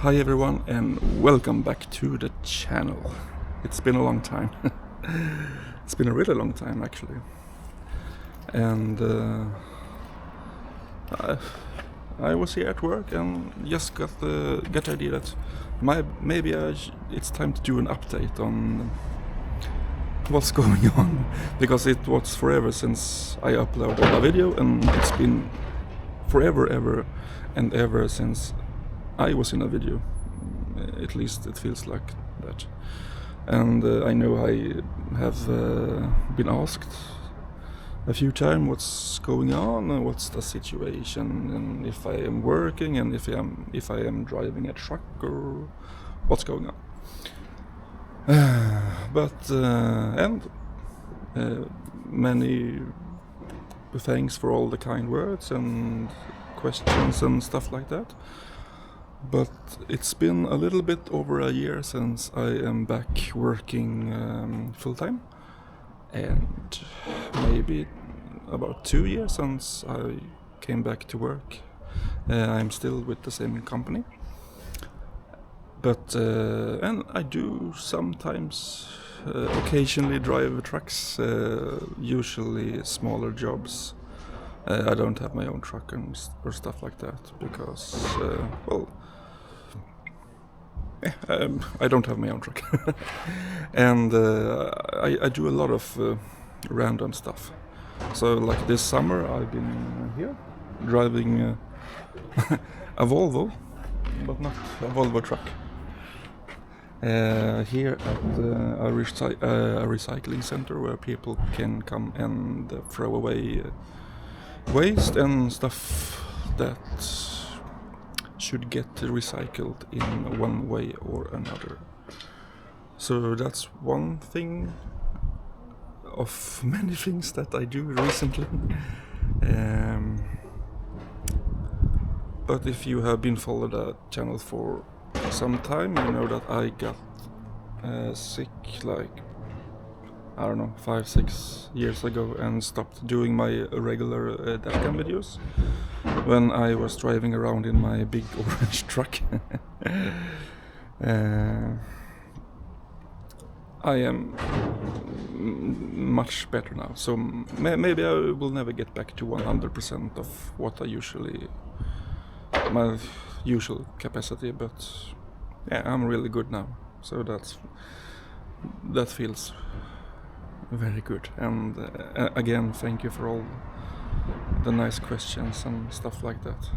Hi everyone and welcome back to the channel. It's been a long time. It's been a really long time actually. And I was here at work and just got the idea that maybe it's time to do an update on what's going on, because it was forever since I uploaded a video, and it's been forever ever since I was in a video. At least it feels like that. And I know I have been asked a few times what's going on and what's the situation, and if I am working, and if I am driving a truck, or what's going on. Many thanks for all the kind words and questions and stuff like that. But it's been a little bit over a year since I am back working full-time, and maybe about 2 years since I came back to work. I'm still with the same company, but and I do sometimes occasionally drive trucks, usually smaller jobs. I don't have my own truck or stuff like that because I don't have my own truck. And I do a lot of random stuff. So like this summer I've been here driving a Volvo, but not a Volvo truck. Here at a recycling center where people can come and throw away waste and stuff that should get recycled in one way or another. So that's one thing of many things that I do recently. But if you have been following the channel for some time, you know that I got sick like, I don't know, 5-6 years ago, and stopped doing my regular Dashcam videos when I was driving around in my big orange truck. I am much better now, so maybe I will never get back to 100% of what my usual capacity, but yeah, I'm really good now, so that feels very good. And again, thank you for all the nice questions and stuff like that.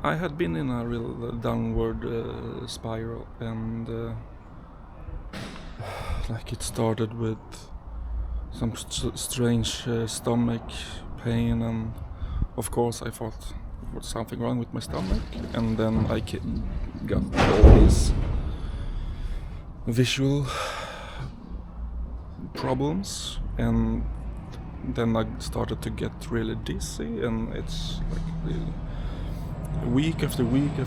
I had been in a real downward spiral, and like it started with some strange stomach pain, and of course I thought there was something wrong with my stomach, and then I got all these visual problems, and then I started to get really dizzy, and it's like really week after week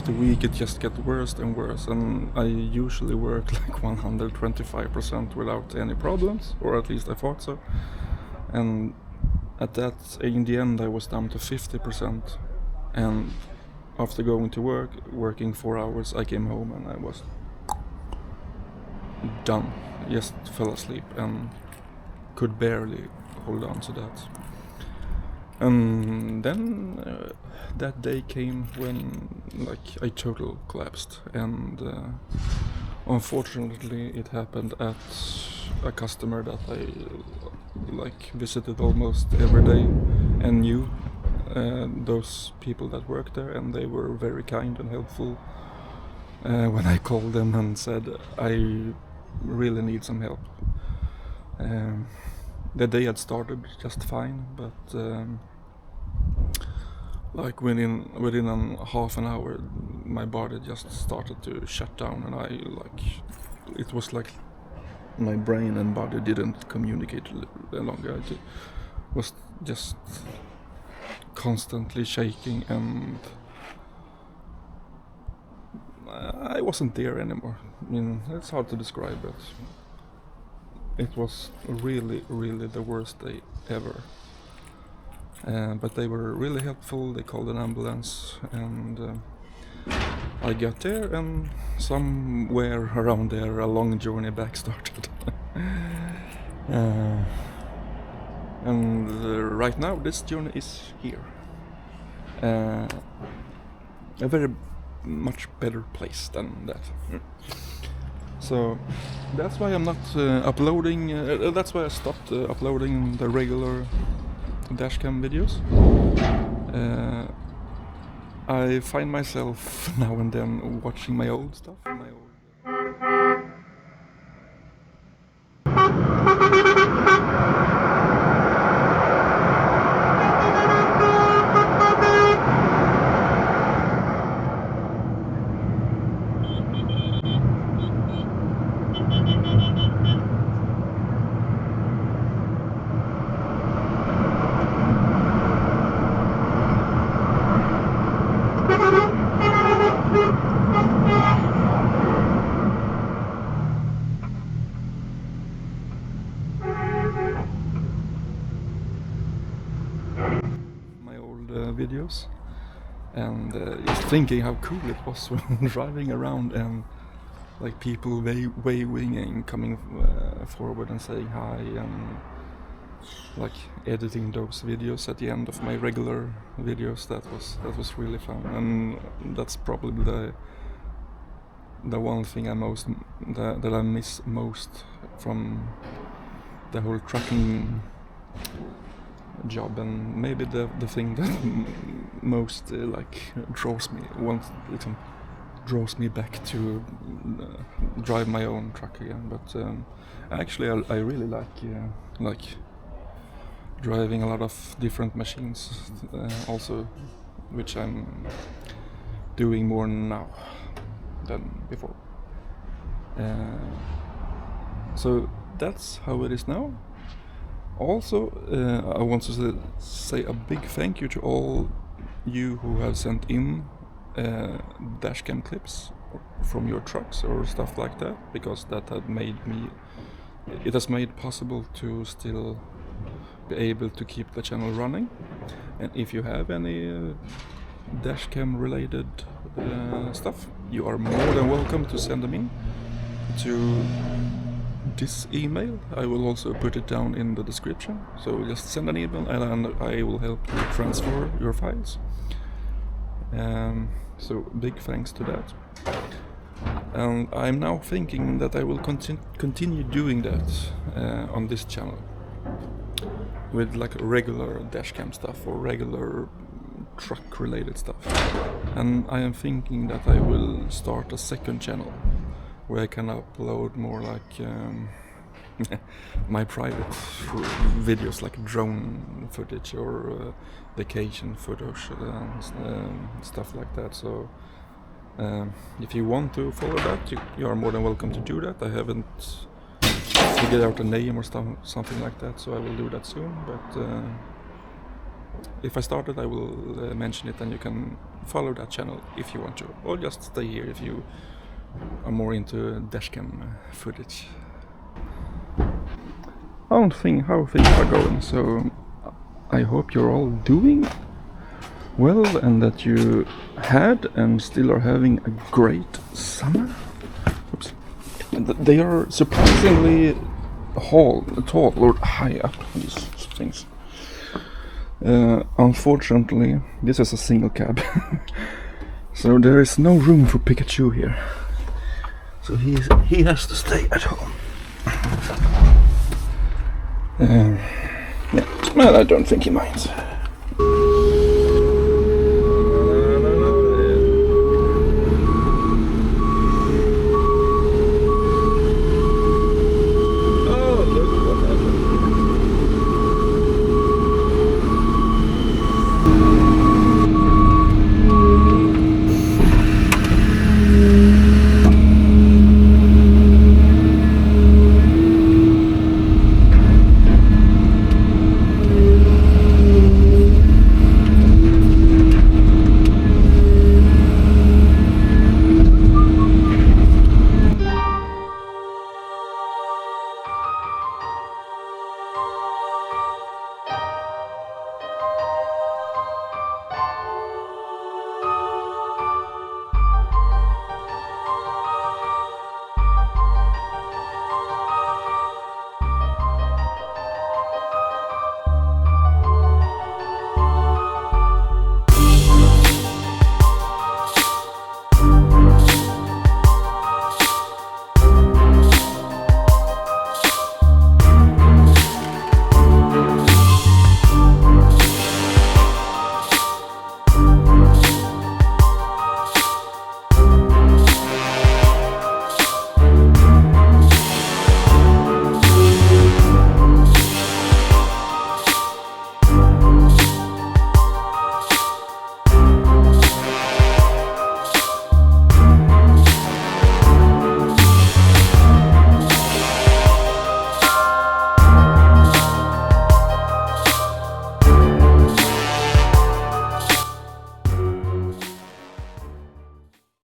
it just gets worse and worse, and I usually work like 125% without any problems, or at least I thought so. And in the end I was down to 50%, and after going to work, working 4 hours, I came home and I was done. Just fell asleep and could barely hold on to that. And then that day came when like I total collapsed, and unfortunately it happened at a customer that I like visited almost every day and knew those people that worked there, and they were very kind and helpful when I called them and said I really need some help. The day had started just fine, but like within a half an hour my body just started to shut down, and it was like my brain and body didn't communicate longer. I was just constantly shaking, and I wasn't there anymore. I mean, it's hard to describe, but it was really the worst day ever. but they were really helpful. They called an ambulance, and I got there, and somewhere around there a long journey back started. And right now this journey is here. A very much better place than that. So that's why I'm not uploading, that's why I stopped uploading the regular dashcam videos. I find myself now and then watching my old stuff. Videos, and just thinking how cool it was when driving around and like people waving and coming forward and saying hi, and like editing those videos at the end of my regular videos. That was really fun, and that's probably the one thing that I miss most from the whole trucking job, and maybe the thing that most like draws me back to drive my own truck again. But actually I really like driving a lot of different machines also, which I'm doing more now than before. So that's how it is now. Also, I want to say a big thank you to all you who have sent in dashcam clips from your trucks or stuff like that, because that had it has made possible to still be able to keep the channel running. And if you have any dashcam related stuff, you are more than welcome to send them in to this email. I will also put it down in the description, so just send an email and I will help you transfer your files. So big thanks to that. And I'm now thinking that I will continue doing that on this channel with like regular dashcam stuff or regular truck related stuff. And I am thinking that I will start a second channel where I can upload more like my private videos, like drone footage or vacation footage, stuff like that. So if you want to follow that, you are more than welcome to do that. I haven't figured out a name or something like that, so I will do that soon. But if I start it, I will mention it, and you can follow that channel if you want to, or just stay here if you are more into dashcam footage. I don't think how things are going, so I hope you're all doing well and that you had and still are having a great summer. Oops. And they are surprisingly tall or high up, these things. Unfortunately, this is a single cab, so there is no room for Pikachu here. So he has to stay at home. Yeah, well, I don't think he minds.